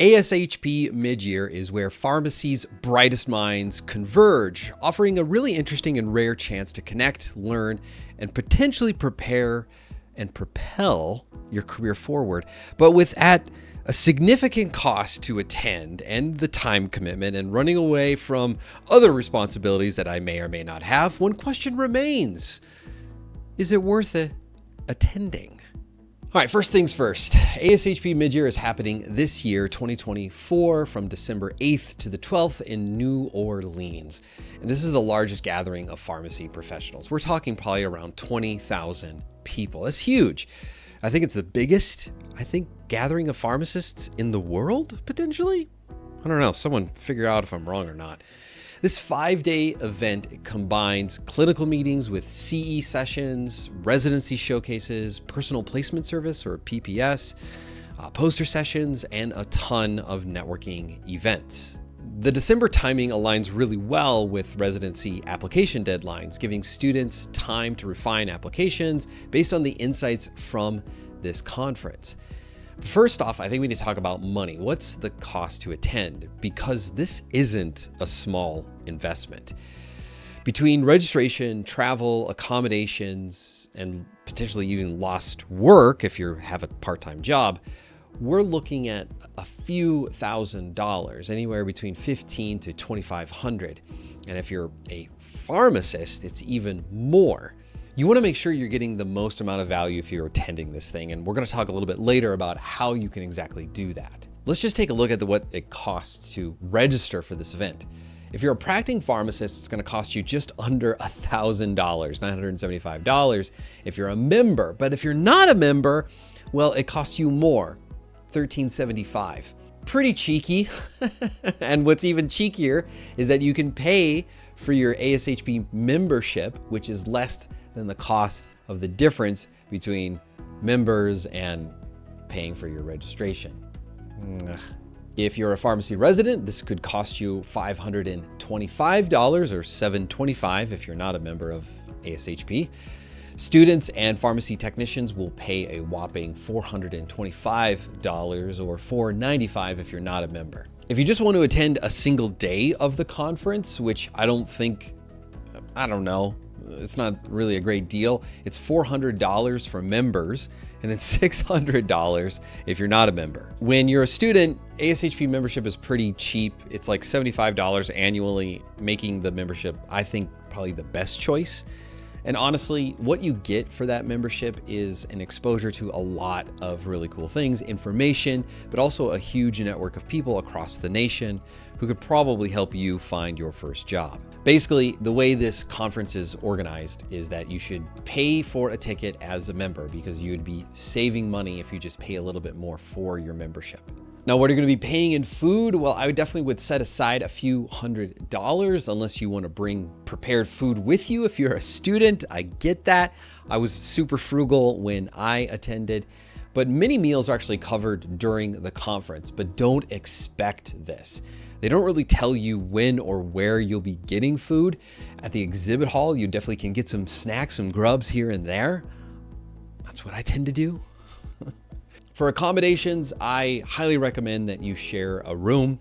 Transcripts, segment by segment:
ASHP Midyear is where pharmacy's brightest minds converge, offering a really interesting and rare chance to connect, learn, and potentially prepare and propel your career forward, but at a significant cost to attend and the time commitment and running away from other responsibilities that I may or may not have. One question remains: is it worth attending? All right, first things first. ASHP Midyear is happening this year, 2024, from December 8th to the 12th in New Orleans. And this is the largest gathering of pharmacy professionals. We're talking probably around 20,000 people. That's huge. I think it's the biggest, gathering of pharmacists in the world, potentially. I don't know, someone figure out if I'm wrong or not. This 5-day event combines clinical meetings with CE sessions, residency showcases, personal placement service or PPS, poster sessions, and a ton of networking events. The December timing aligns really well with residency application deadlines, giving students time to refine applications based on the insights from this conference. First off, I think we need to talk about money. What's the cost to attend? Because this isn't a small investment. Between registration, travel, accommodations, and potentially even lost work if you have a part-time job, we're looking at a few $1,000s, anywhere between $1,500 to $2,500. And if you're a pharmacist, it's even more. You want to make sure you're getting the most amount of value if you're attending this thing. And we're going to talk a little bit later about how you can exactly do that. Let's just take a look at what it costs to register for this event. If you're a practicing pharmacist, it's going to cost you just under $1,000, $975 if you're a member. But if you're not a member, well, it costs you more, $1,375. Pretty cheeky. And what's even cheekier is that you can pay for your ASHP membership, which is less than the cost of the difference between members and paying for your registration. If you're a pharmacy resident, this could cost you $525 or $725 if you're not a member of ASHP. Students and pharmacy technicians will pay a whopping $425 or $495 if you're not a member. If you just want to attend a single day of the conference, which I don't know, it's not really a great deal. It's $400 for members and then $600 if you're not a member. When you're a student, ASHP membership is pretty cheap. It's like $75 annually, making the membership, I think, probably the best choice. And honestly, what you get for that membership is an exposure to a lot of really cool things, information, but also a huge network of people across the nation who could probably help you find your first job. Basically, the way this conference is organized is that you should pay for a ticket as a member because you would be saving money if you just pay a little bit more for your membership. Now, what are you going to be paying in food? Well, I definitely would set aside a few $100s unless you want to bring prepared food with you. If you're a student, I get that. I was super frugal when I attended, but many meals are actually covered during the conference, but don't expect this. They don't really tell you when or where you'll be getting food. At the exhibit hall, you definitely can get some snacks, some grubs here and there. That's what I tend to do. For accommodations, I highly recommend that you share a room.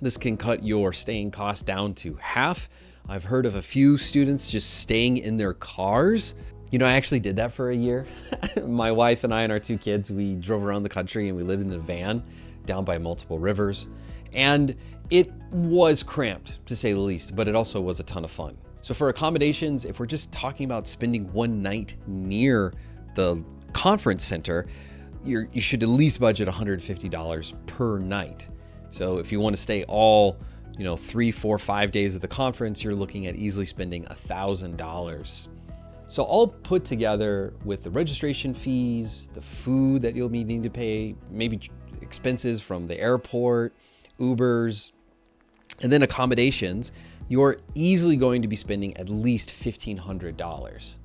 This can cut your staying costs down to half. I've heard of a few students just staying in their cars. You know, I actually did that for a year. My wife and I and our 2 kids, we drove around the country and we lived in a van down by multiple rivers. And it was cramped, to say the least, but it also was a ton of fun. So for accommodations, if we're just talking about spending one night near the conference center, you should at least budget $150 per night. So if you want to stay all, 3, 4, 5 days of the conference, you're looking at easily spending $1,000. So all put together with the registration fees, the food that you'll be needing to pay, maybe expenses from the airport, Ubers, and then accommodations, you're easily going to be spending at least $1,500.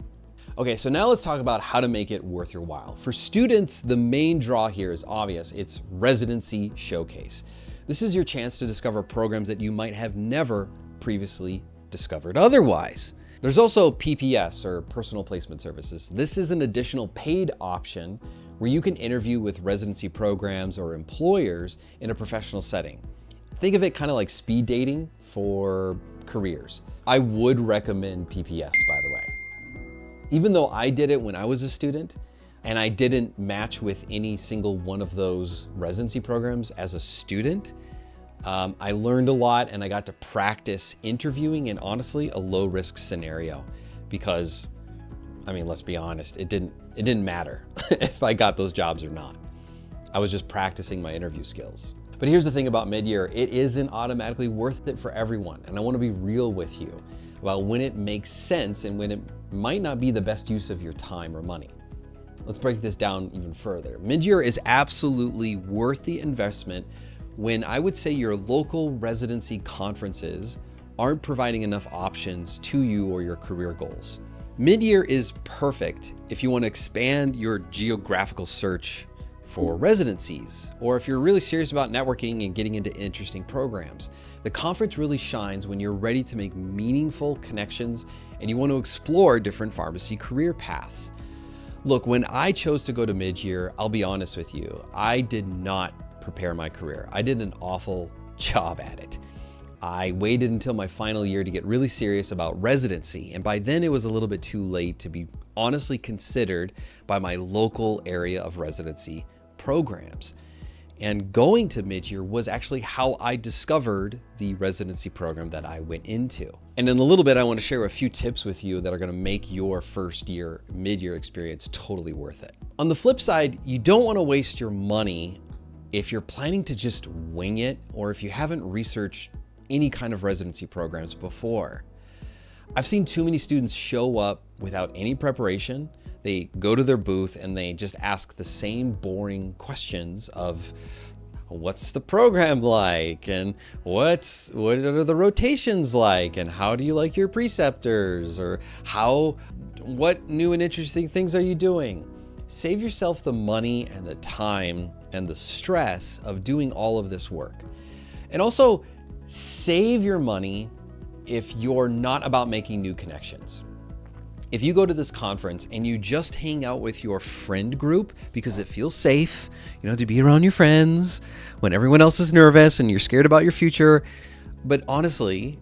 Okay, so now let's talk about how to make it worth your while. For students, the main draw here is obvious. It's Residency Showcase. This is your chance to discover programs that you might have never previously discovered otherwise. There's also PPS, or Personal Placement Services. This is an additional paid option where you can interview with residency programs or employers in a professional setting. Think of it kind of like speed dating for careers. I would recommend PPS, by the way. Even though I did it when I was a student and I didn't match with any single one of those residency programs as a student, I learned a lot and I got to practice interviewing in honestly a low risk scenario because, I mean, let's be honest, it didn't matter if I got those jobs or not. I was just practicing my interview skills. But here's the thing about mid-year, it isn't automatically worth it for everyone. And I want to be real with you about when it makes sense and when it might not be the best use of your time or money. Let's break this down even further. Mid-year is absolutely worth the investment when I would say your local residency conferences aren't providing enough options to you or your career goals. Mid-year is perfect if you want to expand your geographical search for residencies, or if you're really serious about networking and getting into interesting programs. The conference really shines when you're ready to make meaningful connections and you want to explore different pharmacy career paths. Look, when I chose to go to mid-year, I'll be honest with you, I did not prepare my career. I did an awful job at it. I waited until my final year to get really serious about residency, and by then it was a little bit too late to be honestly considered by my local area of residency programs. And going to mid-year was actually how I discovered the residency program that I went into. And in a little bit, I want to share a few tips with you that are going to make your first year mid-year experience totally worth it. On the flip side, you don't want to waste your money if you're planning to just wing it, or if you haven't researched any kind of residency programs before. I've seen too many students show up without any preparation. They go to their booth and they just ask the same boring questions of what's the program like, and what are the rotations like, and how do you like your preceptors, or what new and interesting things are you doing? Save yourself the money and the time and the stress of doing all of this work. And also save your money if you're not about making new connections. If you go to this conference and you just hang out with your friend group because it feels safe, to be around your friends when everyone else is nervous and you're scared about your future. But honestly,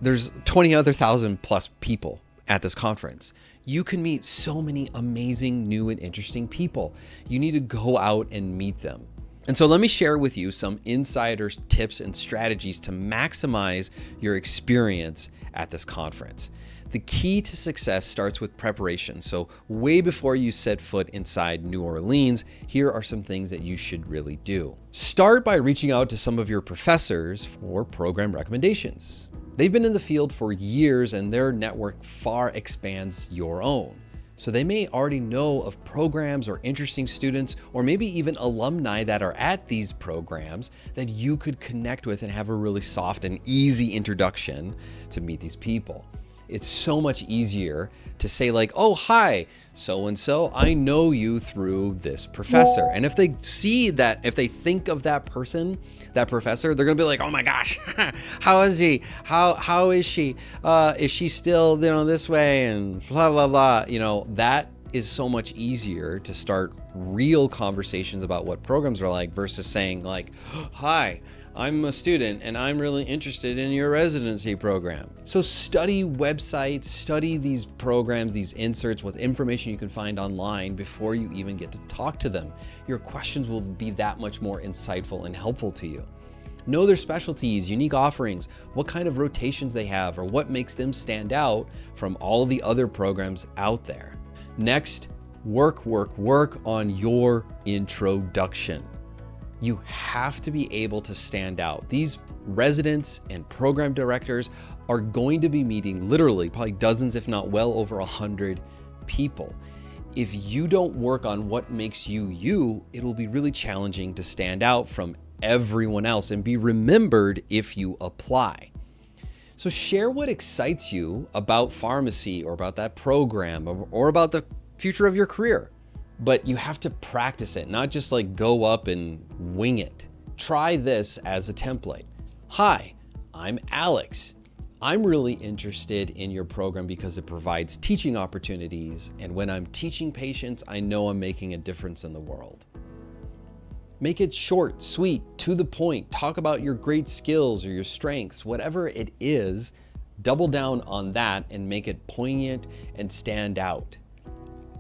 there's 20 other thousand plus people at this conference. You can meet so many amazing new and interesting people. You need to go out and meet them. And so let me share with you some insider tips and strategies to maximize your experience at this conference. The key to success starts with preparation. So way before you set foot inside New Orleans, here are some things that you should really do. Start by reaching out to some of your professors for program recommendations. They've been in the field for years and their network far expands your own. So they may already know of programs or interesting students, or maybe even alumni that are at these programs that you could connect with and have a really soft and easy introduction to meet these people. It's so much easier to say like, oh, hi, so-and-so, I know you through this professor. And if they see that, if they think of that person, that professor, they're gonna be like, oh my gosh, how is he? How is she? Is she still, this way, and blah, blah, blah. That is so much easier to start real conversations about what programs are like versus saying like, hi, I'm a student and I'm really interested in your residency program. So study websites, study these programs, these inserts with information you can find online before you even get to talk to them. Your questions will be that much more insightful and helpful to you. Know their specialties, unique offerings, what kind of rotations they have, or what makes them stand out from all the other programs out there. Next, work on your introduction. You have to be able to stand out. These residents and program directors are going to be meeting literally probably dozens, if not well over 100 people. If you don't work on what makes you you, it will be really challenging to stand out from everyone else and be remembered if you apply. So share what excites you about pharmacy or about that program or about the future of your career. But you have to practice it, not just like go up and wing it. Try this as a template. Hi, I'm Alex. I'm really interested in your program because it provides teaching opportunities, and when I'm teaching patients, I know I'm making a difference in the world. Make it short, sweet, to the point. Talk about your great skills or your strengths, whatever it is, double down on that and make it poignant and stand out.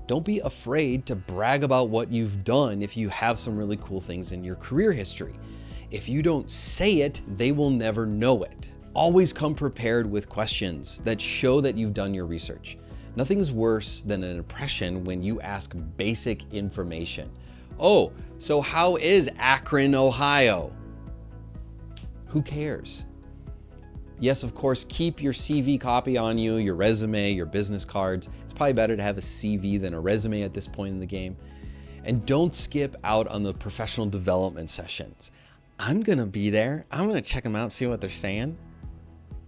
Don't be afraid to brag about what you've done if you have some really cool things in your career history. If you don't say it, they will never know it. Always come prepared with questions that show that you've done your research. Nothing's worse than an impression when you ask basic information. Oh, so how is Akron, Ohio? Who cares? Yes, of course, keep your CV copy on you, your resume, your business cards. It's probably better to have a CV than a resume at this point in the game. And don't skip out on the professional development sessions. I'm gonna be there. I'm gonna check them out, see what they're saying.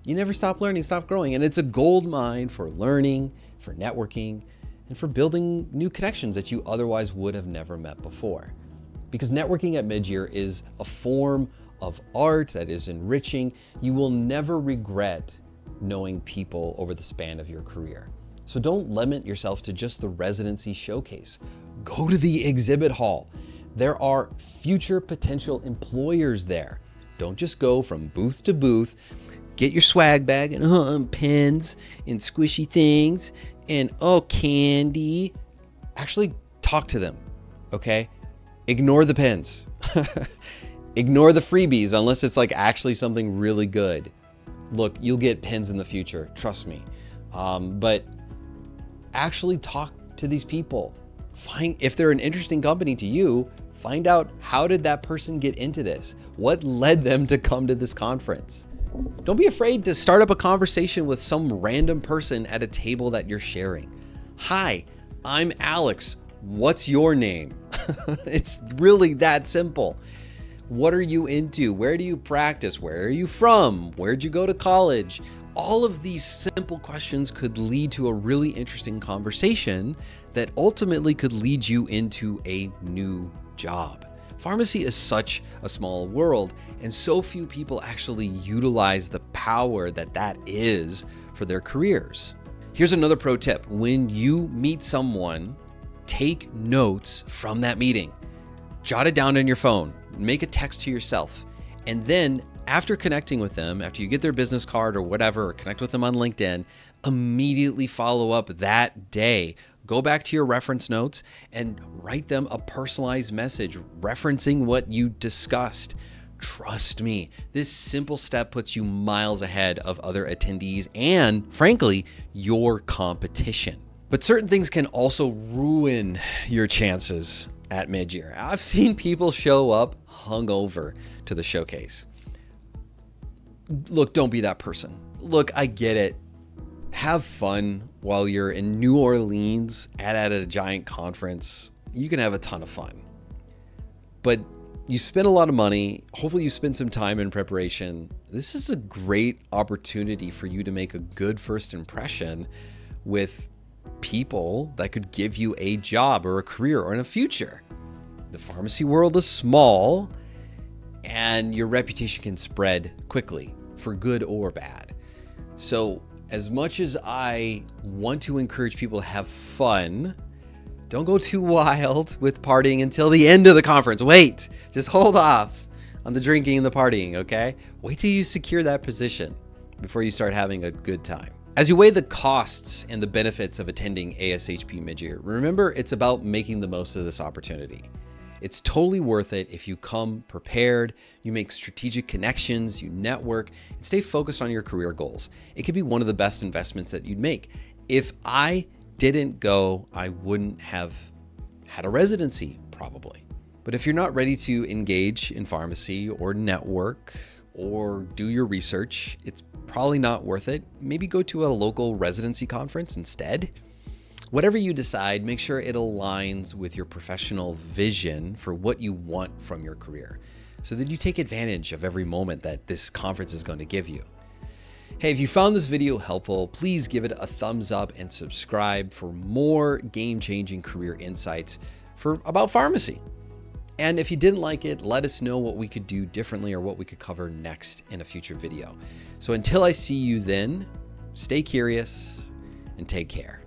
You never stop learning, stop growing. And it's a gold mine for learning, for networking, and for building new connections that you otherwise would have never met before. Because networking at Midyear is a form of art that is enriching. You will never regret knowing people over the span of your career. So don't limit yourself to just the residency showcase. Go to the exhibit hall. There are future potential employers there. Don't just go from booth to booth. Get your swag bag and pens and squishy things and candy. Actually talk to them, okay? Ignore the pens. Ignore the freebies unless it's like actually something really good. Look, you'll get pens in the future, trust me. But actually talk to these people. Find if they're an interesting company to you, find out how did that person get into this? What led them to come to this conference? Don't be afraid to start up a conversation with some random person at a table that you're sharing. Hi, I'm Alex. What's your name? It's really that simple. What are you into? Where do you practice? Where are you from? Where'd you go to college? All of these simple questions could lead to a really interesting conversation that ultimately could lead you into a new job. Pharmacy is such a small world, and so few people actually utilize the power that is for their careers. Here's another pro tip. When you meet someone, take notes from that meeting. Jot it down on your phone, make a text to yourself, and then after connecting with them, after you get their business card or whatever, or connect with them on LinkedIn, immediately follow up that day. Go back to your reference notes and write them a personalized message referencing what you discussed. Trust me, this simple step puts you miles ahead of other attendees and, frankly, your competition. But certain things can also ruin your chances at Midyear. I've seen people show up hungover to the showcase. Look, don't be that person. Look, I get it. Have fun while you're in New Orleans at a giant conference. You can have a ton of fun. But you spend a lot of money. Hopefully you spend some time in preparation. This is a great opportunity for you to make a good first impression with people that could give you a job or a career or in a future. The pharmacy world is small and your reputation can spread quickly for good or bad. So as much as I want to encourage people to have fun, don't go too wild with partying until the end of the conference. Wait, just hold off on the drinking and the partying, okay? Wait till you secure that position before you start having a good time. As you weigh the costs and the benefits of attending ASHP Midyear, remember it's about making the most of this opportunity. It's totally worth it if you come prepared, you make strategic connections, you network, and stay focused on your career goals. It could be one of the best investments that you'd make. If I didn't go, I wouldn't have had a residency, probably. But if you're not ready to engage in pharmacy or network or do your research, it's probably not worth it. Maybe go to a local residency conference instead. Whatever you decide, make sure it aligns with your professional vision for what you want from your career so that you take advantage of every moment that this conference is going to give you. Hey, if you found this video helpful, please give it a thumbs up and subscribe for more game-changing career insights about pharmacy. And if you didn't like it, let us know what we could do differently or what we could cover next in a future video. So until I see you then, stay curious and take care.